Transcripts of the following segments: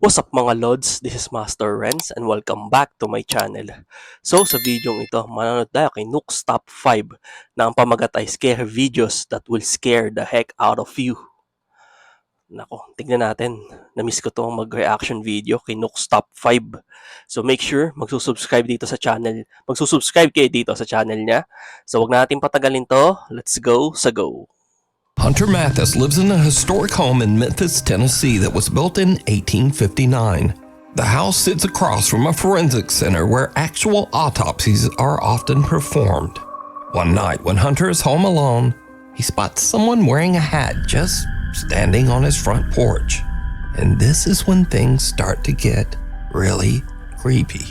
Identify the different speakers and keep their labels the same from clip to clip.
Speaker 1: What's up mga Lods? This is Master Renz and welcome back to my channel. So sa video ito, manonood tayo kay Nook's Top 5 na ang pamagat ay scare videos that will scare the heck out of you. Nako, tignan natin. Na-miss ko itong mag-reaction video kay Nook's Top 5. So make sure magsusubscribe dito sa channel. Magsusubscribe kayo dito sa channel niya. So wag natin patagalin to. Let's go sa go.
Speaker 2: Hunter Mathis lives in a historic home in Memphis, Tennessee that was built in 1859. The house sits across from a forensic center where actual autopsies are often performed. One night when Hunter is home alone, he spots someone wearing a hat just standing on his front porch. And this is when things start to get really creepy.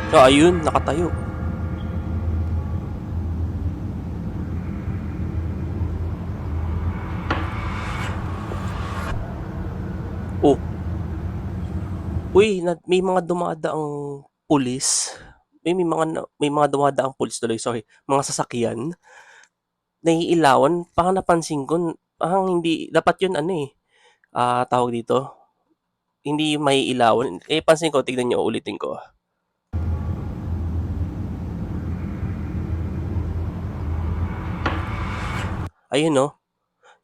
Speaker 1: So ayun, nakatayo. Oh. Uy, may mga dumadaang pulis. May mga dumadaang pulis tuloy, sorry. Mga sasakyan. Naiilawan. Parang napansin ko, parang hindi, dapat yun tawag dito. Hindi may ilawan. Pansin ko, tignan nyo, ulitin ko. Ayun no.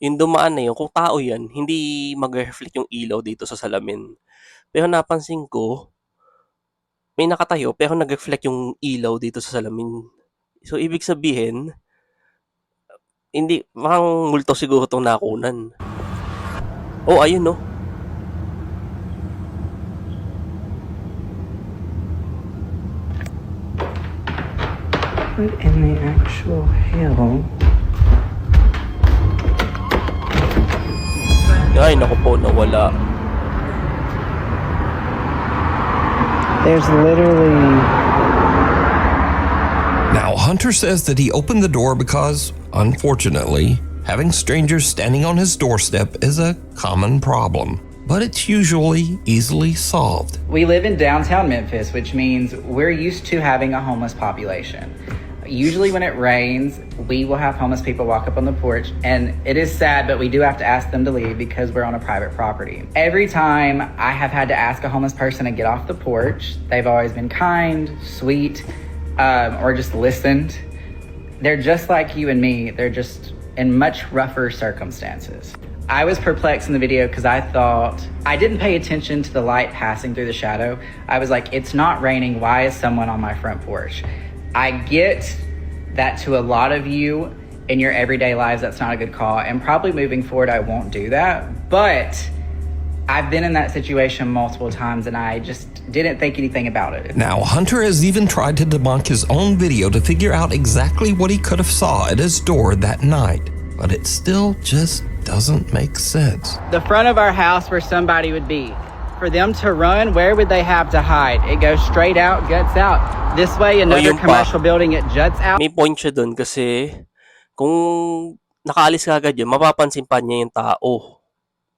Speaker 1: Yung dumaan na yun, kung tao yan, hindi mag-reflect yung ilaw dito sa salamin. Pero napansin ko, may nakatayo pero nag-reflect yung ilaw dito sa salamin. So, ibig sabihin, hindi, parang multo siguro itong nakunan. Oh, ayun no.
Speaker 3: What in the actual hell?
Speaker 1: Ay, naku po, nawala.
Speaker 3: There's literally...
Speaker 2: Now, Hunter says that he opened the door because, unfortunately, having strangers standing on his doorstep is a common problem. But it's usually easily solved.
Speaker 3: We live in downtown Memphis, which means we're used to having a homeless population. Usually when it rains, we will have homeless people walk up on the porch, and it is sad, but we do have to ask them to leave because we're on a private property. Every time I have had to ask a homeless person to get off the porch, they've always been kind, sweet, or just listened. They're just like you and me. They're just in much rougher circumstances. I was perplexed in the video because I thought, I didn't pay attention to the light passing through the shadow. I was like, it's not raining. Why is someone on my front porch? I get that to a lot of you in your everyday lives, that's not a good call. And probably moving forward, I won't do that. But I've been in that situation multiple times and I just didn't think anything about it.
Speaker 2: Now, Hunter has even tried to debunk his own video to figure out exactly what he could have saw at his door that night. But it still just doesn't make sense.
Speaker 3: The front of our house where somebody would be. For them to run, where would they have to hide? It goes straight out, guts out. This way, another commercial building, it juts out.
Speaker 1: May point siya dun kasi kung nakaalis ka agad yun, mapapansin pa niya yung tao.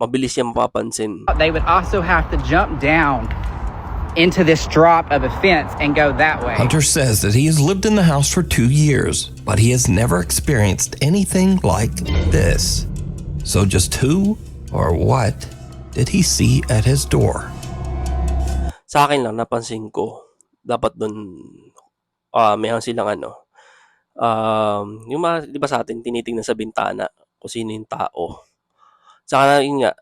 Speaker 1: Mabilis niya mapapansin.
Speaker 3: They would also have to jump down into this drop of a fence and go that way.
Speaker 2: Hunter says that he has lived in the house for 2 years, but he has never experienced anything like this. So just who or what did he see at his door?
Speaker 1: Sa akin lang, napansin ko, dapat dun, mayroon silang yung mga, di ba sa atin, tinitingnan sa bintana kung sino yung tao. Saka yun nga,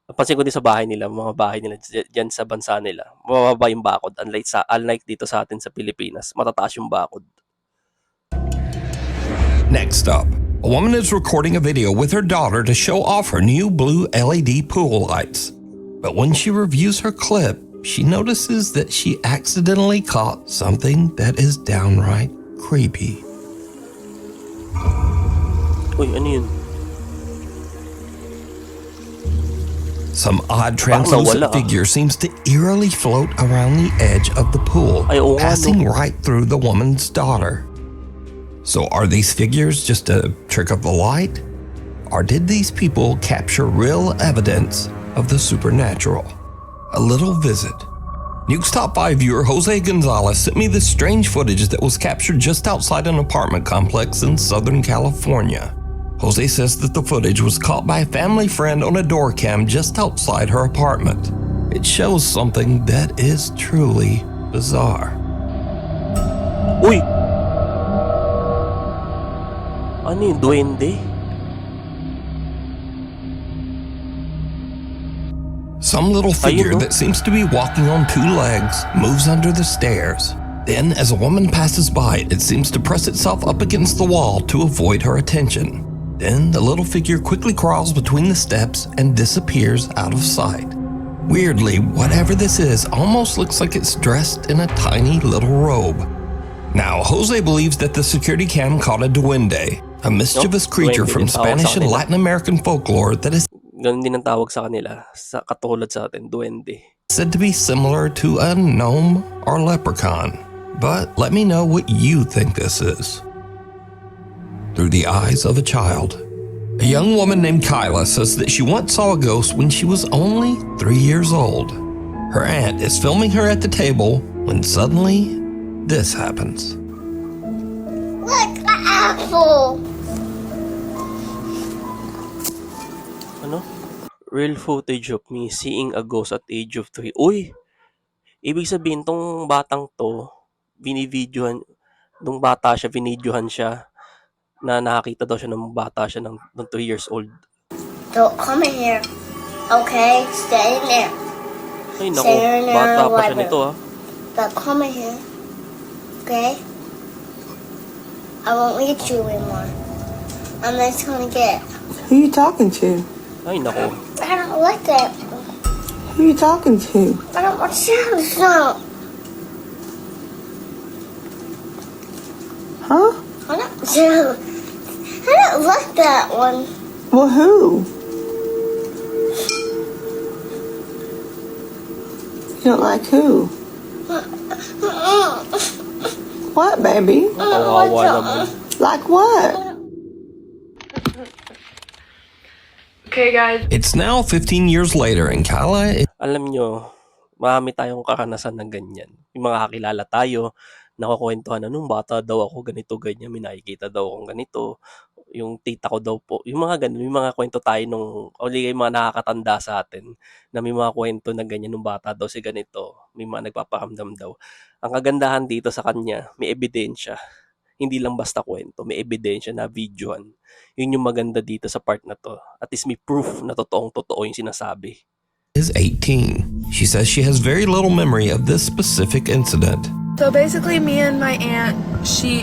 Speaker 1: napansin ko din sa bahay nila, mga bahay nila, dyan sa bansa nila, mababa yung bakod, unlike dito sa atin sa Pilipinas, matataas yung bakod.
Speaker 2: Next up, a woman is recording a video with her daughter to show off her new blue LED pool lights. But when she reviews her clip, she notices that she accidentally caught something that is downright creepy.
Speaker 1: Uy, ano yun?
Speaker 2: Some odd translucent figure seems to eerily float around the edge of the pool, passing right through the woman's daughter. So are these figures just a trick of the light? Or did these people capture real evidence of the supernatural? A little visit. Nuke's Top 5 viewer Jose Gonzalez sent me this strange footage that was captured just outside an apartment complex in Southern California. Jose says that the footage was caught by a family friend on a door cam just outside her apartment. It shows something that is truly bizarre.
Speaker 1: Uy! Ano yung duwende?
Speaker 2: Some little figure
Speaker 1: Ayun, no?
Speaker 2: that seems to be walking on two legs moves under the stairs. Then, as a woman passes by, it seems to press itself up against the wall to avoid her attention. Then, the little figure quickly crawls between the steps and disappears out of sight. Weirdly, whatever this is almost looks like it's dressed in a tiny little robe. Now, Jose believes that the security cam caught a duende, a mischievous creature from Spanish and Latin American folklore that is
Speaker 1: Ganun din ang tawag sa kanila, sa katulad sa atin, duwende.
Speaker 2: said to be similar to a gnome or leprechaun. But let me know what you think this is. Through the eyes of a child, a young woman named Kyla says that she once saw a ghost when she was only 3 years old. Her aunt is filming her at the table when suddenly this happens.
Speaker 4: Look, the apple.
Speaker 1: Ano? Real footage of me seeing a ghost at age of 3. Uy! Ibig sabihin, tong batang to, binibidyohan, nung bata siya, binidyohan siya, na nakakita daw siya ng bata siya ng 3 years old.
Speaker 4: Don't come in here. Okay? Stay in there.
Speaker 1: Ay, naku,
Speaker 4: Stay in there
Speaker 1: bata pa siya
Speaker 4: forever.
Speaker 1: nito, ha.
Speaker 4: Don't come in here. Okay? I won't let you anymore. I'm just gonna get.
Speaker 5: Who you talking to?
Speaker 1: Ay, naku.
Speaker 4: I don't like that.
Speaker 5: Who you talking to?
Speaker 4: I don't want to stop.
Speaker 5: Huh?
Speaker 4: I don't like that one.
Speaker 5: Well, who? You don't like who? What, baby?
Speaker 1: Kawawa naman.
Speaker 5: Like what?
Speaker 6: Okay, guys.
Speaker 2: It's now 15 years later and Kyla is
Speaker 1: Alam nyo, marami tayong karanasan ng ganyan. Yung mga kakilala tayo, nakakwentuhan na nung bata daw ako, ganito, ganyan, may nakikita daw akong ganito. Yung tita ko daw po, yung mga ganun, yung mga kwento tayo nung, o yung mga nakakatanda sa atin, na may mga kwento na ganyan, nung bata daw si ganito, may mga nagpaparamdam daw. Ang kagandahan dito sa kanya, may ebidensya. Hindi lang basta kwento, may ebidensya na videoan. Yun yung maganda dito sa part na to. At least may proof na totoong-totoo yung sinasabi.
Speaker 2: 18. She says she has very little memory of this specific incident.
Speaker 6: So basically, me and my aunt,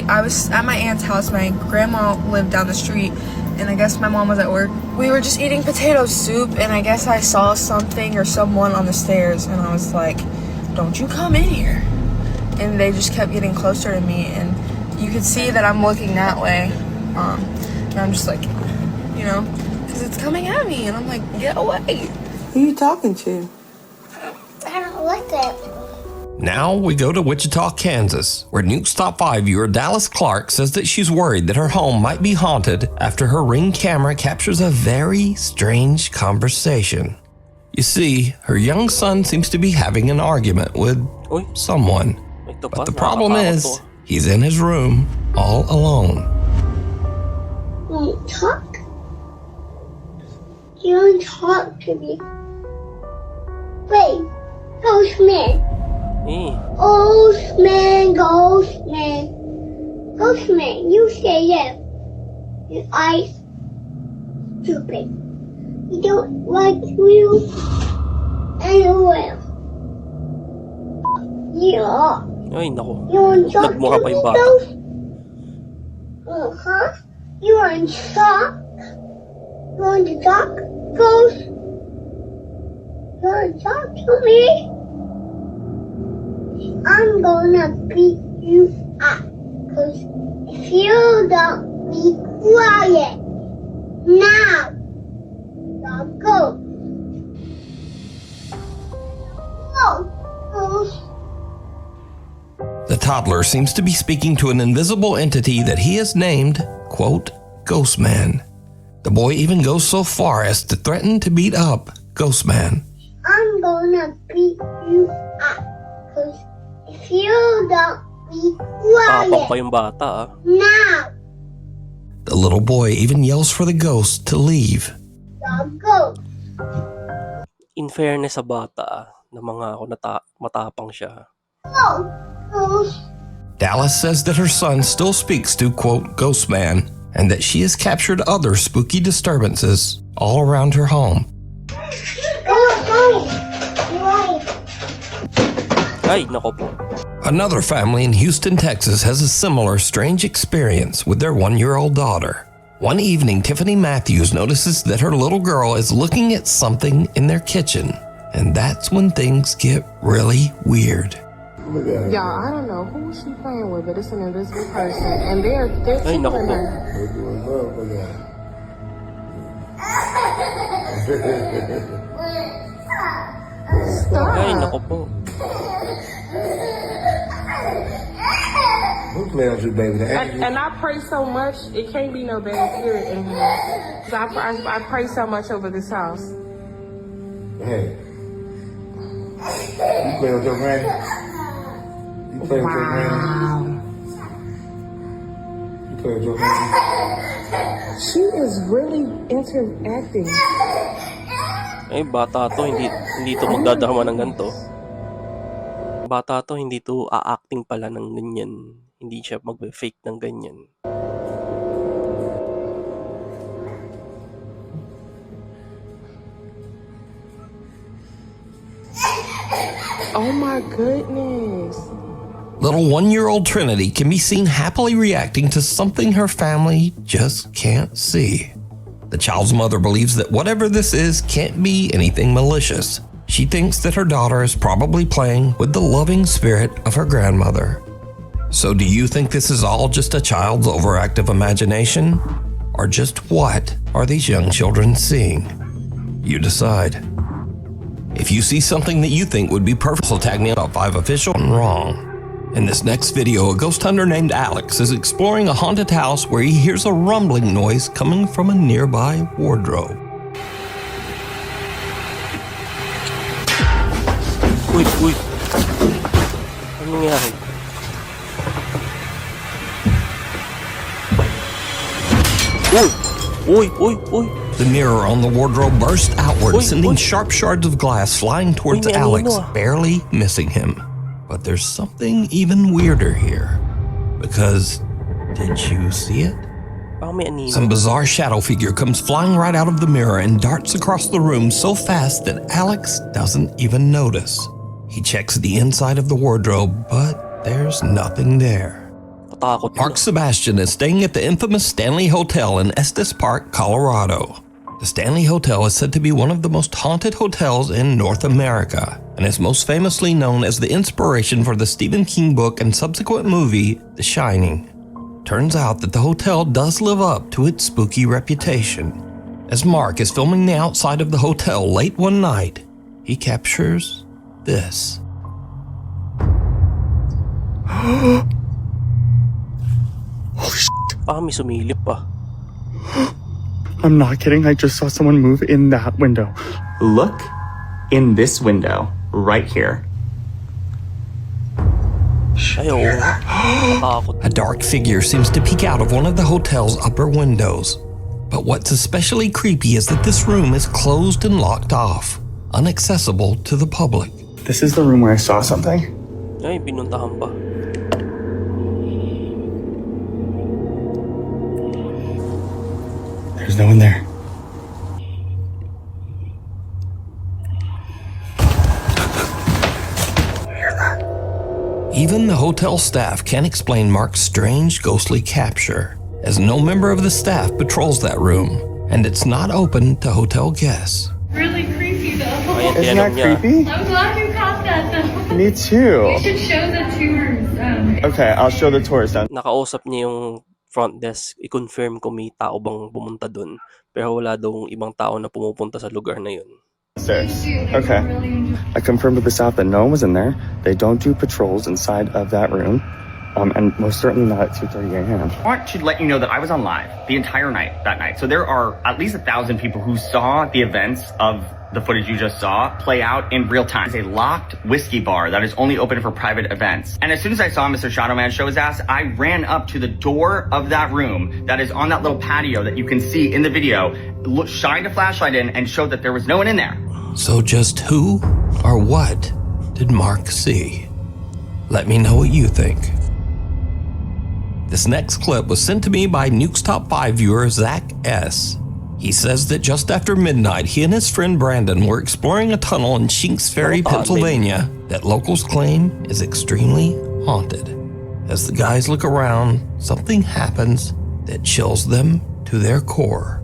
Speaker 6: I was at my aunt's house. My grandma lived down the street, and I guess my mom was at work. We were just eating potato soup, and I guess I saw something or someone on the stairs, and I was like, "Don't you come in here!" And they just kept getting closer to me, and you could see that I'm looking that way, and I'm just like, you know, because it's coming at me, and I'm like, "Get away!"
Speaker 5: Who you talking to?
Speaker 4: I don't like that.
Speaker 2: Now we go to Wichita, Kansas, where Nuke's Top 5 viewer Dallas Clark says that she's worried that her home might be haunted after her Ring camera captures a very strange conversation. You see, her young son seems to be having an argument with
Speaker 1: Uy,
Speaker 2: someone,
Speaker 1: ito pa,
Speaker 2: but the problem
Speaker 1: nakakatakot
Speaker 2: is
Speaker 1: to.
Speaker 2: he's in his room all alone.
Speaker 4: You want to talk? You want to talk to me? Wait, ghost man.
Speaker 1: Eh,
Speaker 4: Ghost man, ghost man. Ghost man, you say yes. Your eyes stupid. You don't like you anywhere. Yeah.
Speaker 1: ay, naku.
Speaker 4: You want to talk
Speaker 1: Nagmura
Speaker 4: to
Speaker 1: pa
Speaker 4: me,
Speaker 1: yung bata.
Speaker 4: ghost? Uh-huh. You want to talk? You want to talk, ghost? You want to talk to me? I'm gonna beat you up. Cause if you don't be quiet now, I'll go. Go.
Speaker 2: The toddler seems to be speaking to an invisible entity that he has named, quote, Ghostman. The boy even goes so far as to threaten to beat up Ghostman.
Speaker 4: I'm gonna beat you up. Cause if you don't be
Speaker 1: Tapang pa
Speaker 4: quiet
Speaker 1: yung bata, ah.
Speaker 4: now,
Speaker 2: The little boy even yells for the ghost to leave.
Speaker 4: Go.
Speaker 1: In fairness sa bata, na mga ako matapang siya.
Speaker 4: Go.
Speaker 2: Dallas says that her son still speaks to, quote, Ghost Man, and that she has captured other spooky disturbances all around her home.
Speaker 1: Ay, nako po.
Speaker 2: Another family in Houston, Texas has a similar strange experience with their 1-year-old daughter. One evening, Tiffany Matthews notices that her little girl is looking at something in their kitchen, and that's when things get really weird.
Speaker 7: Y'all, I don't know who she playing with, but it's an invisible person, and they're
Speaker 1: Ay, nako
Speaker 7: tickling
Speaker 1: po.
Speaker 7: her.
Speaker 1: Ay, nako po.
Speaker 7: And I pray so much, it can't be no bad spirit in here. 'Cause I pray so much over this house.
Speaker 8: Hey, you play with your granny? You play with your granny? You play with your granny?
Speaker 7: She is really interacting.
Speaker 1: Ay, bata to, hindi to magdadrama ng ganito. Bata to, hindi to a-acting pala ng ganyan. Hindi siya mag-fake ng ganyan.
Speaker 7: Oh my goodness.
Speaker 2: Little 1-year-old Trinity can be seen happily reacting to something her family just can't see. The child's mother believes that whatever this is can't be anything malicious. She thinks that her daughter is probably playing with the loving spirit of her grandmother. So do you think this is all just a child's overactive imagination? Or just what are these young children seeing? You decide. If you see something that you think would be perfect, so tag me on 5 Official and wrong. In this next video, a ghost hunter named Alex is exploring a haunted house where he hears a rumbling noise coming from a nearby wardrobe.
Speaker 1: Uy. Ano nangyari? Uy.
Speaker 2: The mirror on the wardrobe burst outward,
Speaker 1: Uy,
Speaker 2: sending
Speaker 1: uy.
Speaker 2: sharp shards of glass flying towards
Speaker 1: Uy, may
Speaker 2: Alex,
Speaker 1: anino ah.
Speaker 2: barely missing him. But there's something even weirder here. Because, did you see it?
Speaker 1: Parang may anino.
Speaker 2: Some bizarre shadow figure comes flying right out of the mirror and darts across the room so fast that Alex doesn't even notice. He checks the inside of the wardrobe, but there's nothing there.
Speaker 1: Katakot
Speaker 2: Mark Sebastian is staying at the infamous Stanley Hotel in Estes Park, Colorado. The Stanley Hotel is said to be one of the most haunted hotels in North America, and is most famously known as the inspiration for the Stephen King book and subsequent movie, The Shining. Turns out that the hotel does live up to its spooky reputation. As Mark is filming the outside of the hotel late one night, he captures this.
Speaker 1: Parang may sumilip pa.
Speaker 9: I'm not kidding. I just saw someone move in that window. Look in this window right here.
Speaker 1: Ay, oo. Katakot.
Speaker 2: A dark figure seems to peek out of one of the hotel's upper windows. But what's especially creepy is that this room is closed and locked off, inaccessible to the public.
Speaker 9: This is the room where I saw something.
Speaker 1: Ay, pinuntahan pa.
Speaker 9: There's no one there.
Speaker 2: Even the hotel staff can't explain Mark's strange ghostly capture, as no member of the staff patrols that room, and it's not open to hotel guests.
Speaker 10: Really creepy though.
Speaker 1: Ayan,
Speaker 9: Isn't that
Speaker 1: tinanong niya.
Speaker 9: creepy?
Speaker 10: I'm glad you caught that though.
Speaker 9: Me too.
Speaker 10: You should show the tours.
Speaker 9: Okay, I'll show the tours then.
Speaker 1: Nakausap niya yung front desk, i-confirm kung may tao bang pumunta dun. Pero wala daw ibang tao na pumupunta sa lugar na yun.
Speaker 9: Okay. I confirmed with the staff that no one was in there. They don't do patrols inside of that room. And most certainly not at 2:30 a.m.
Speaker 11: I want to let you know that I was on live the entire night that night. So there are at least 1,000 people who saw the events of the footage you just saw play out in real time. It's a locked whiskey bar that is only open for private events. And as soon as I saw Mr. Shadowman show his ass, I ran up to the door of that room that is on that little patio that you can see in the video, shined a flashlight in and showed that there was no one in there.
Speaker 2: So just who or what did Mark see? Let me know what you think. This next clip was sent to me by Nuke's Top 5 viewer Zach S. He says that just after midnight, he and his friend Brandon were exploring a tunnel in Shinks Ferry, Pennsylvania, that locals claim is extremely haunted. As the guys look around, something happens that chills them to their core.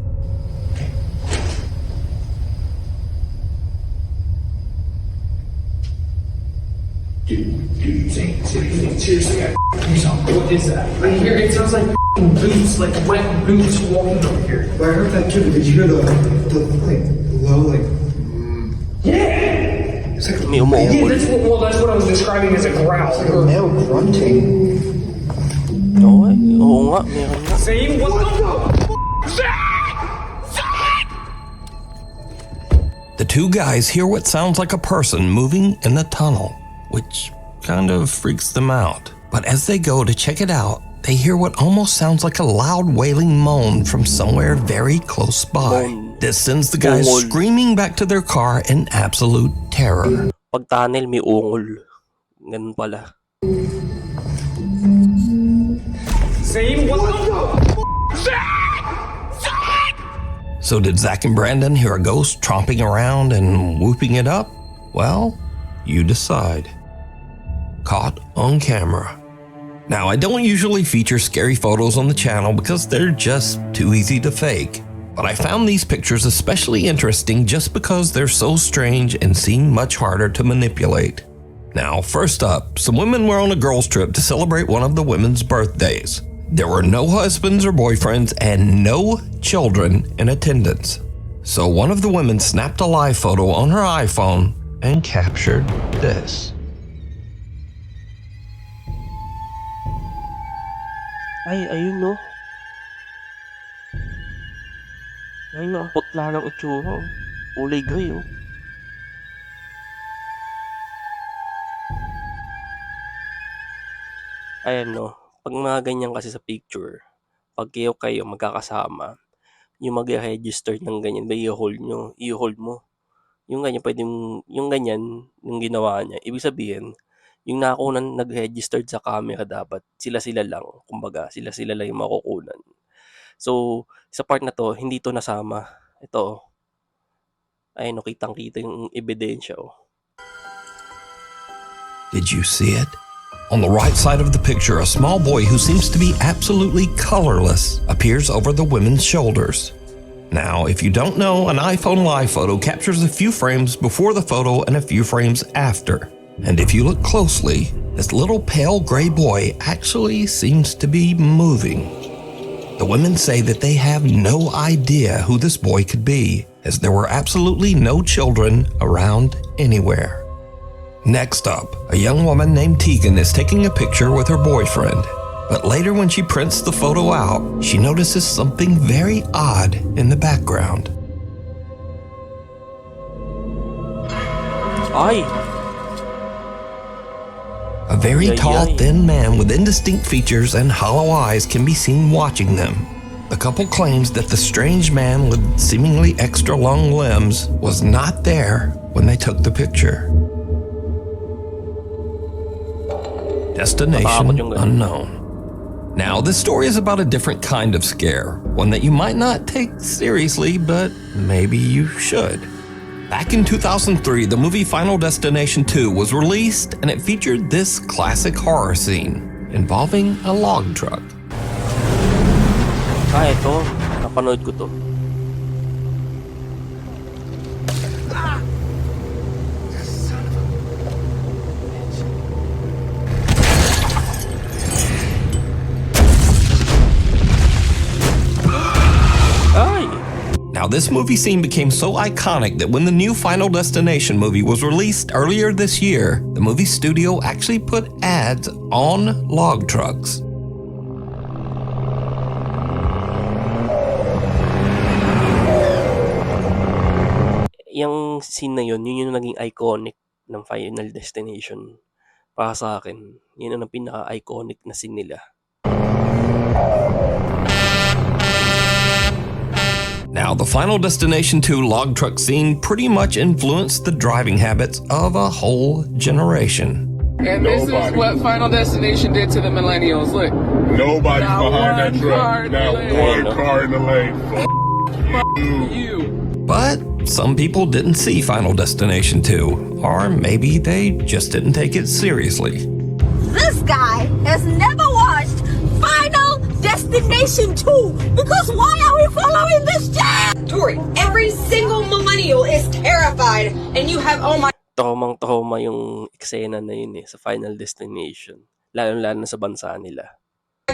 Speaker 12: Seriously, what is that? I hear it sounds like boots, like wet boots walking over here.
Speaker 8: But I heard that too, but did you hear the low,
Speaker 12: Yeah!
Speaker 8: It's like
Speaker 1: May umuungol.
Speaker 12: That's what I was describing as a growl.
Speaker 8: It's like a male grunting.
Speaker 1: Oo nga, meron nga.
Speaker 12: Saying, what the
Speaker 2: The two guys hear what sounds like a person moving in the tunnel, which kind of freaks them out. But as they go to check it out, they hear what almost sounds like a loud wailing moan from somewhere very close by. This sends the guys screaming back to their car in absolute terror.
Speaker 1: Pag tunnel, may ungol. Ganun pala.
Speaker 12: Saying, what the
Speaker 2: So did Zach and Brandon hear a ghost tromping around and whooping it up? Well, you decide. Caught on camera. Now, I don't usually feature scary photos on the channel because they're just too easy to fake. But I found these pictures especially interesting just because they're so strange and seem much harder to manipulate. Now, first up, some women were on a girls' trip to celebrate one of the women's birthdays. There were no husbands or boyfriends and no children in attendance. So one of the women snapped a live photo on her iPhone and captured this.
Speaker 1: Ay, ayun no. Ay, nakaputla ng itsura. Kulay gray oh. Ayan no. Pag mga ganyan kasi sa picture, pag kayo magkakasama, yung mag-register ng ganyan, ba i-hold mo. Yung ganyan, yung ganyan, yung ginawa niya, ibig sabihin, yung nakunan nag-registered sa camera dapat, sila-sila lang, kumbaga, sila-sila lang yung makukunan. So, sa part na to, hindi to nasama. Ito, ayun, kitang-kita yung ebidensya oh.
Speaker 2: Did you see it? On the right side of the picture, a small boy who seems to be absolutely colorless appears over the women's shoulders. Now, if you don't know, an iPhone live photo captures a few frames before the photo and a few frames after. And if you look closely, this little pale gray boy actually seems to be moving. The women say that they have no idea who this boy could be, as there were absolutely no children around anywhere. Next up, a young woman named Tegan is taking a picture with her boyfriend. But later when she prints the photo out, she notices something very odd in the background.
Speaker 1: Ay!
Speaker 2: A very tall, thin man with indistinct features and hollow eyes can be seen watching them. The couple claims that the strange man with seemingly extra long limbs was not there when they took the picture. Destination unknown. Now, this story is about a different kind of scare, one that you might not take seriously, but maybe you should. Back in 2003, the movie Final Destination 2 was released, and it featured this classic horror scene involving a log truck.
Speaker 1: Ah, ito. Napanood ko to.
Speaker 2: Now, Now, this movie scene became so iconic that when the new Final Destination movie was released earlier this year, the movie studio actually put ads on log trucks.
Speaker 1: Yung scene na yun yung naging iconic ng Final Destination. Para sa akin, yun ang pinaka-iconic na scene nila.
Speaker 2: Now, the Final Destination 2 log truck scene pretty much influenced the driving habits of a whole generation.
Speaker 7: And this is what Final Destination did to the millennials. Look.
Speaker 8: Nobody's
Speaker 7: Not
Speaker 8: behind that
Speaker 7: one
Speaker 8: truck.
Speaker 7: car in the
Speaker 8: Not
Speaker 7: lane.
Speaker 8: one car in the lane.
Speaker 7: You.
Speaker 2: But some people didn't see Final Destination 2, or maybe they just didn't take it seriously.
Speaker 13: This guy has never watched Final Destination 2 because why are we following this jam?
Speaker 14: Tori, every single millennial is terrified and you have, oh my
Speaker 1: Traumang-trauma yung eksena na yun sa Final Destination. Lalo-lalo na sa bansa nila.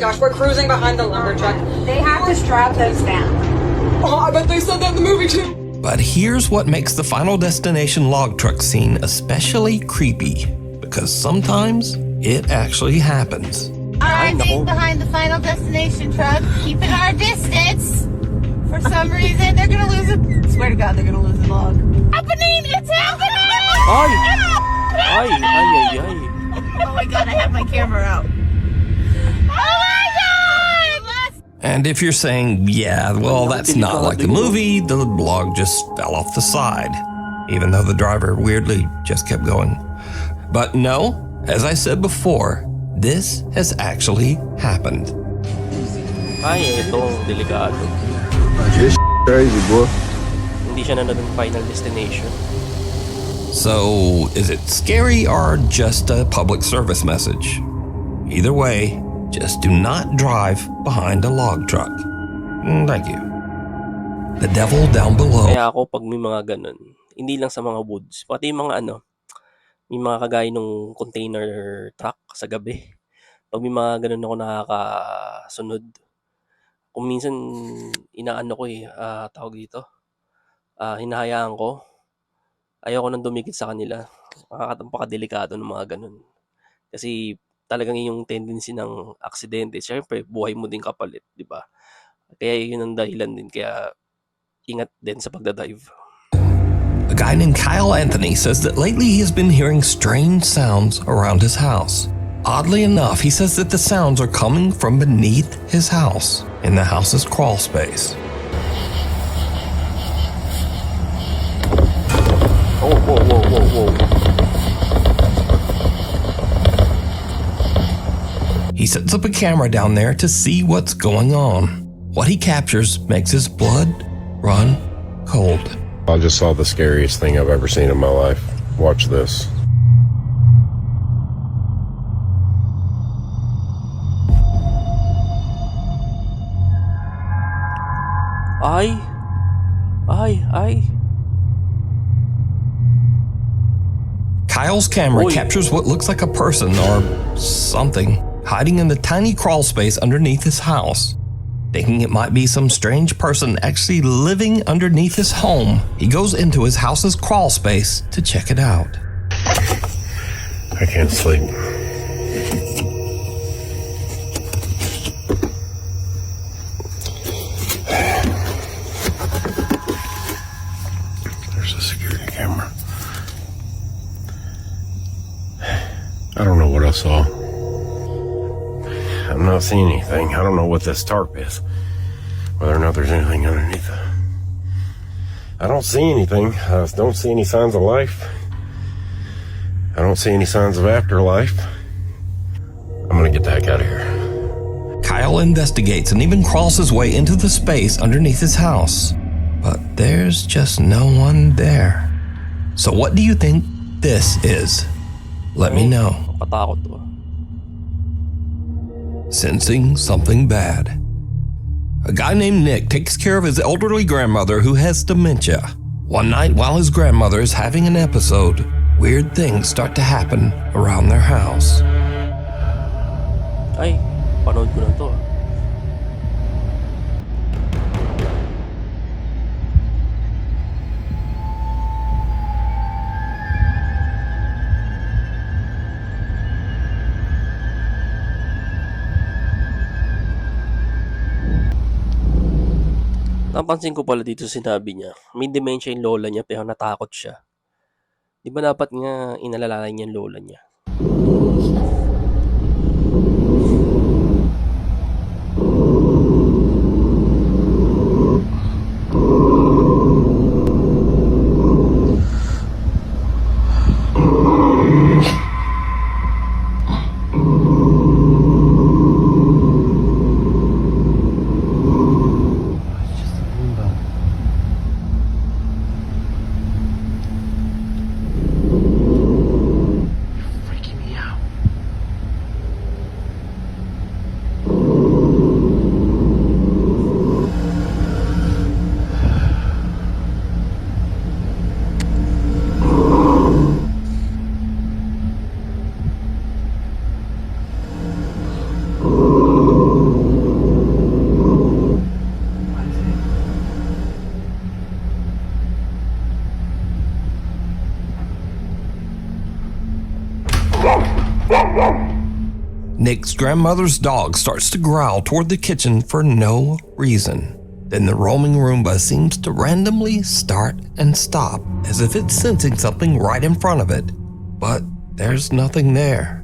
Speaker 14: gosh, we're cruising behind the lumber truck. They have to strap those down.
Speaker 7: Oh, I bet they said that in the movie too.
Speaker 2: But here's what makes the Final Destination log truck scene especially creepy, because sometimes it actually happens.
Speaker 4: Alright, staying behind the Final Destination truck, keeping our distance. For some reason, they're gonna lose it. Swear to God, they're gonna lose the log. Happening! It's happening!
Speaker 1: Ay! Ay! Ay! Ay! Ay!
Speaker 4: Oh my God, I have my camera out. Oh my God!
Speaker 2: And if you're saying, yeah, well, that's not like the movie, the log just fell off the side, even though the driver weirdly just kept going. But no, as I said before, this has actually happened.
Speaker 1: Ay, itong delikado.
Speaker 8: This crazy, boy.
Speaker 1: Hindi siya nanood ng Final Destination.
Speaker 2: So, is it scary or just a public service message? Either way, just do not drive behind a log truck. Thank you. The devil down below.
Speaker 1: Kaya ako pag may mga ganun, hindi lang sa mga woods, pati yung mga may mga kagaya ng container truck sa gabi. Pag may mga ganun ako nakakasunod, kung minsan inaano ko tawag dito, hinahayaan ko, ayoko nang dumikit sa kanila. Napakadelikado ng mga ganun. Kasi talagang yung tendency ng aksidente, syempre buhay mo din kapalit, di ba? Kaya yun ang dahilan din, kaya ingat din sa pagdadive.
Speaker 2: A guy named Kyle Anthony says that lately he has been hearing strange sounds around his house. Oddly enough, he says that the sounds are coming from beneath his house, in the house's crawl space.
Speaker 1: Oh, whoa, whoa, whoa, whoa.
Speaker 2: He sets up a camera down there to see what's going on. What he captures makes his blood run cold.
Speaker 8: I just saw the scariest thing I've ever seen in my life. Watch this.
Speaker 1: Ay! Ay! Ay!
Speaker 2: Kyle's camera
Speaker 1: Oy.
Speaker 2: captures what looks like a person or something hiding in the tiny crawl space underneath his house. Thinking it might be some strange person actually living underneath his home, he goes into his house's crawl space to check it out.
Speaker 8: I can't sleep. There's a security camera. I don't know what I saw. I'm not seeing anything. I don't know what this tarp is. Whether or not there's anything underneath it. I don't see anything. I don't see any signs of life. I don't see any signs of afterlife. I'm gonna get the heck out of here.
Speaker 2: Kyle investigates and even crawls his way into the space underneath his house. But there's just no one there. So what do you think this is? Let me know.
Speaker 1: Patakot to.
Speaker 2: Sensing something bad. A guy named Nick takes care of his elderly grandmother who has dementia. One night while his grandmother is having an episode, weird things start to happen around their house.
Speaker 1: Ay, panood ko na to. Napansin ko pala dito sinabi niya, may dementia yung lola niya pero natakot siya. Di ba dapat nga inalalayan niya yung lola niya?
Speaker 2: Nick's grandmother's dog starts to growl toward the kitchen for no reason. Then the roaming Roomba seems to randomly start and stop, as if it's sensing something right in front of it. But there's nothing there.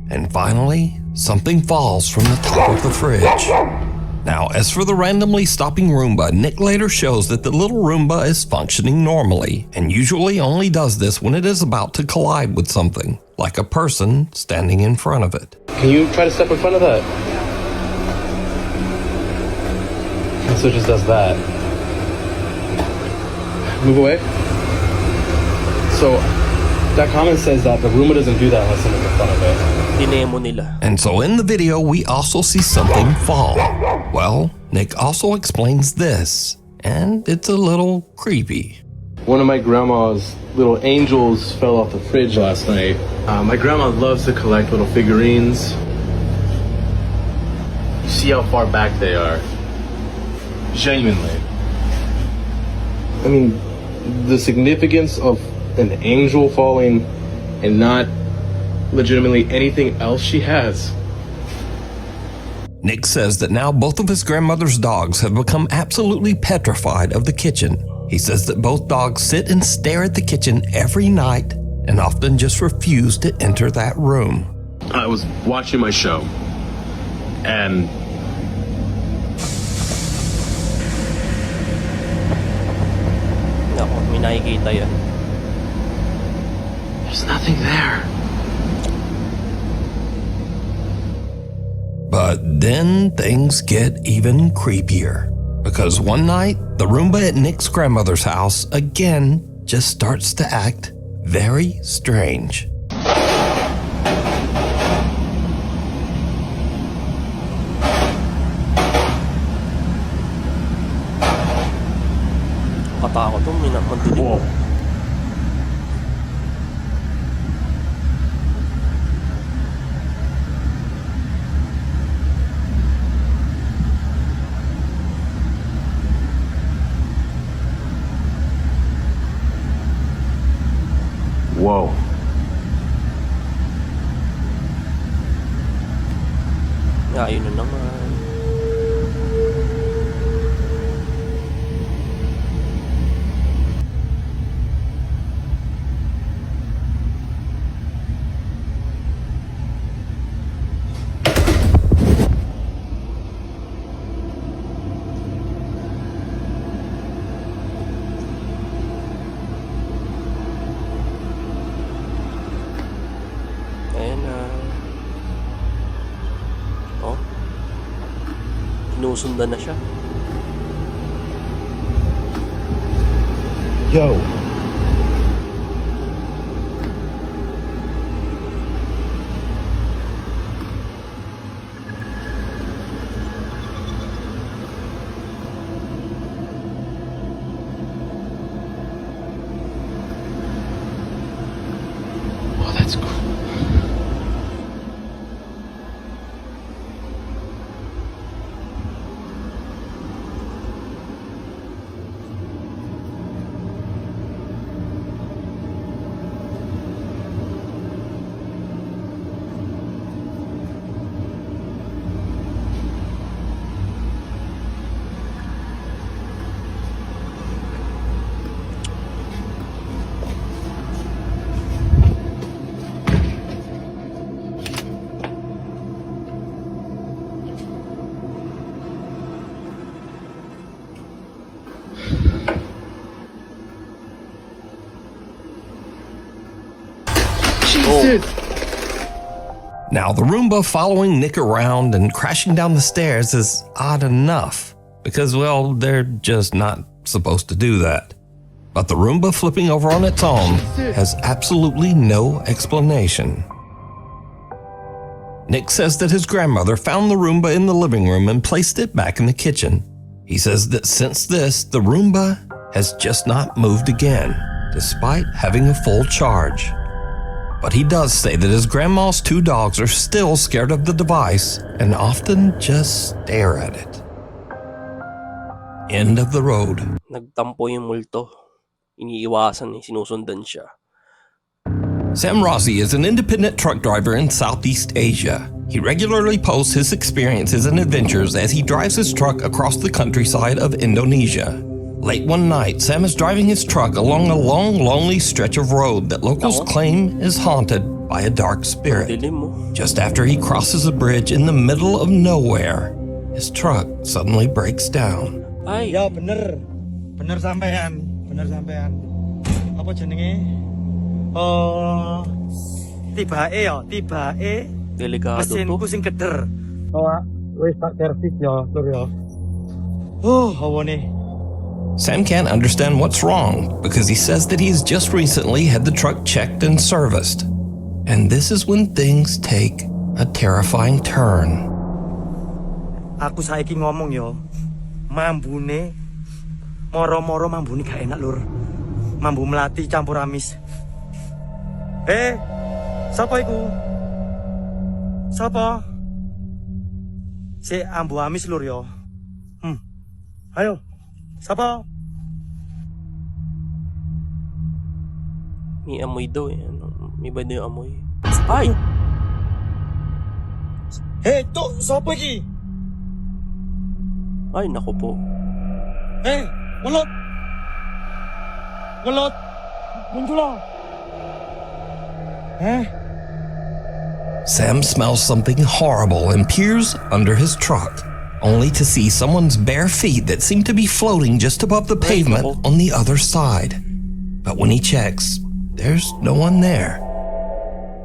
Speaker 2: And finally, something falls from the top of the fridge. Now, as for the randomly stopping Roomba, Nick later shows that the little Roomba is functioning normally, and usually only does this when it is about to collide with something, like a person standing in front of it.
Speaker 15: Can you try to step in front of that? And so it just does that. Move away. So that comment says that the Roomba doesn't do that unless someone's in front of it.
Speaker 1: Dinemo nila.
Speaker 2: And so in the video, we also see something fall. Well, Nick also explains this, and it's a little creepy.
Speaker 15: One of my grandma's little angels fell off the fridge last night. My grandma loves to collect little figurines. You see how far back they are. Genuinely. I mean, the significance of an angel falling and not legitimately anything else she has.
Speaker 2: Nick says that now both of his grandmother's dogs have become absolutely petrified of the kitchen. He says that both dogs sit and stare at the kitchen every night and often just refuse to enter that room.
Speaker 15: I was watching my show and
Speaker 1: Nako, may nakikita yan.
Speaker 15: there's nothing there.
Speaker 2: But then things get even creepier. Because one night, the Roomba at Nick's grandmother's house again just starts to act very strange.
Speaker 1: Katakot to, may namandinig.
Speaker 15: Whoa.
Speaker 1: Ayun na naman. Ayan na. Oh. Sinusundan na siya.
Speaker 15: Yo. Oh, that's cool. shit!
Speaker 2: Now, the Roomba following Nick around and crashing down the stairs is odd enough, because, well, they're just not supposed to do that. But the Roomba flipping over on its own has absolutely no explanation. Nick says that his grandmother found the Roomba in the living room and placed it back in the kitchen. He says that since this, the Roomba has just not moved again, despite having a full charge. But he does say that his grandma's 2 dogs are still scared of the device and often just stare at it. End of the road.
Speaker 1: Nagtampo yung multo. Iniiwasan, sinusundan siya.
Speaker 2: Sam Rossi is an independent truck driver in Southeast Asia. He regularly posts his experiences and adventures as he drives his truck across the countryside of Indonesia. Late one night, Sam is driving his truck along a long, lonely stretch of road that locals claim is haunted by a dark spirit. Just after he crosses a bridge in the middle of nowhere, his truck suddenly breaks down.
Speaker 1: Ay.
Speaker 16: Ya bener. Bener sampean. Bener sampean. Apa jenenge? Tibae ya, tibae.
Speaker 1: Delikado to.
Speaker 16: Mesinku sing keder. Wis tak servis ya, Lur ya. Hawane.
Speaker 2: Sam can't understand what's wrong because he says that he's just recently had the truck checked and serviced. And this is when things take a terrifying turn.
Speaker 16: Aku saiki ngomong yo, mambune moro-moro mambune gak enak, Lur. Mambu melati campur amis. Sapa iku? Sapa? Si ambu amis, Lur yo. Ayo. Sapa?
Speaker 1: May amoy daw eh. May ba daw amoy? Ay!
Speaker 16: To, sapa iki?
Speaker 1: Ay, naku po.
Speaker 16: Walot! Walot! Muncul.
Speaker 2: Sam smells something horrible and peers under his truck, only to see someone's bare feet that seem to be floating just above the pavement on the other side. But when he checks, there's no one there.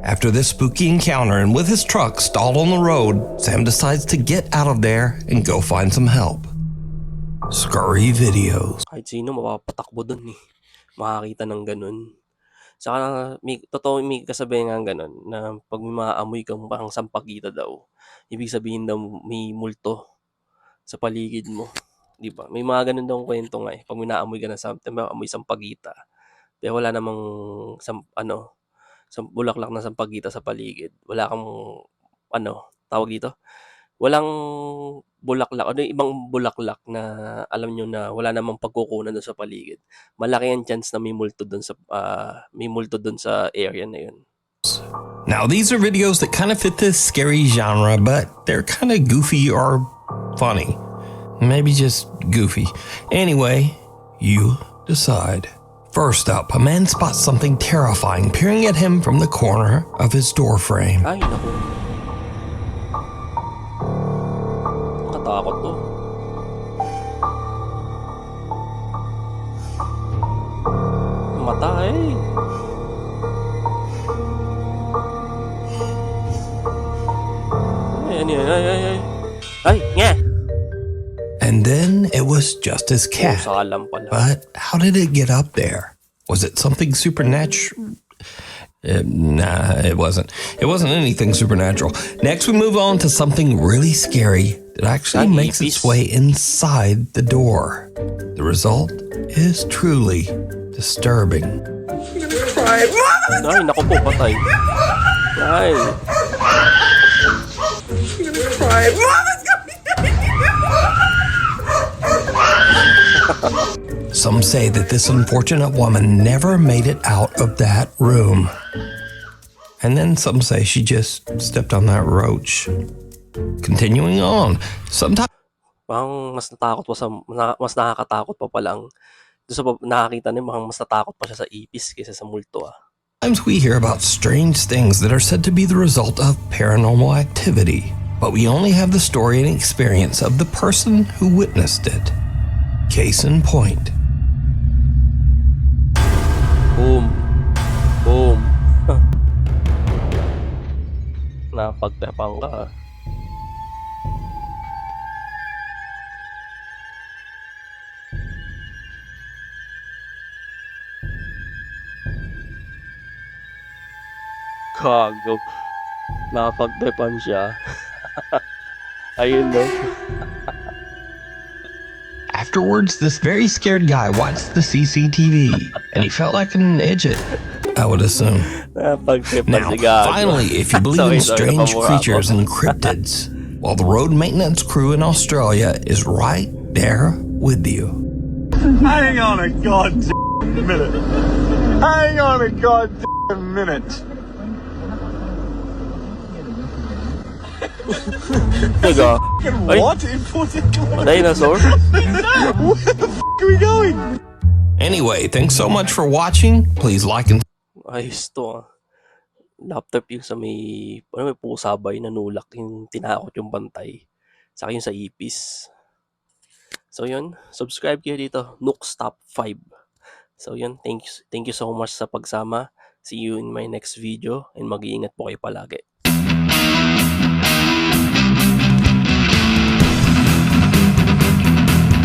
Speaker 2: After this spooky encounter and with his truck stalled on the road, Sam decides to get out of there and go find some help. Scurry videos.
Speaker 1: Kahit sino mapapatakbo dun eh. Makakita ng ganun. Saka may kasabihan nga ganun na pag may maamoy kang parang sampagita daw, ibig sabihin daw may multo sa paligid mo. Di ba? May mga ganun daw kwento nga eh. Pag may naamoy ka na something, may amoy sampagita. Pero wala namang bulaklak na sampagita sa paligid. Wala kang tawag dito? Walang bulaklak, ibang bulaklak na alam nyo na wala namang pagkukunan doon sa paligid. Malaki ang chance na may multo doon sa area na yun.
Speaker 2: Now, these are videos that kind of fit this scary genre, but they're kind of goofy or funny. Maybe just goofy. Anyway, you decide. First up, a man spots something terrifying peering at him from the corner of his door frame.
Speaker 1: Ay, naku. Nakatakot to. Mata eh. Ay, nga.
Speaker 2: And then it was just his cat. But how did it get up there? Was it something supernatural? Nah, it wasn't. It wasn't anything supernatural. Next, we move on to something really scary that actually makes its way inside the door. The result is truly disturbing.
Speaker 1: Ay, naku po, patay. Ay.
Speaker 2: Some say that this unfortunate woman never made it out of that room. And then some say she just stepped on that roach. Continuing on, sometimes
Speaker 1: mas nakakatakot pa palang. Doon sa nakakita niyo, mas natakot pa siya sa ipis kaysa sa multo ah.
Speaker 2: Sometimes we hear about strange things that are said to be the result of paranormal activity, but we only have the story and experience of the person who witnessed it. Case in point.
Speaker 1: Boom. Boom. Napagtepang ka. Gago. Napagtepan siya. Ayun no.
Speaker 2: Afterwards, this very scared guy watched the CCTV, and he felt like an idiot, I would assume.
Speaker 1: Napagtepan
Speaker 2: Now,
Speaker 1: si Gago.
Speaker 2: finally, if you believe in strange creatures and cryptids, well, the road maintenance crew in Australia is right there with you.
Speaker 9: Hang on a goddamn minute. Hang on a goddamn minute.
Speaker 1: Taga. Ay,
Speaker 9: What? Important
Speaker 1: dinosaur?
Speaker 9: Where the f are we going?
Speaker 2: Anyway, thanks so much for watching. Please like and
Speaker 1: Ayos to ah. Laptop yung sa may pusa ba yung nanulak yung tinakot yung bantay. Sa akin yung sa ipis. So yun, subscribe kayo dito, Nooks Top 5. So yun, thank you so much sa pagsama. See you in my next video and mag-iingat po kayo palagi.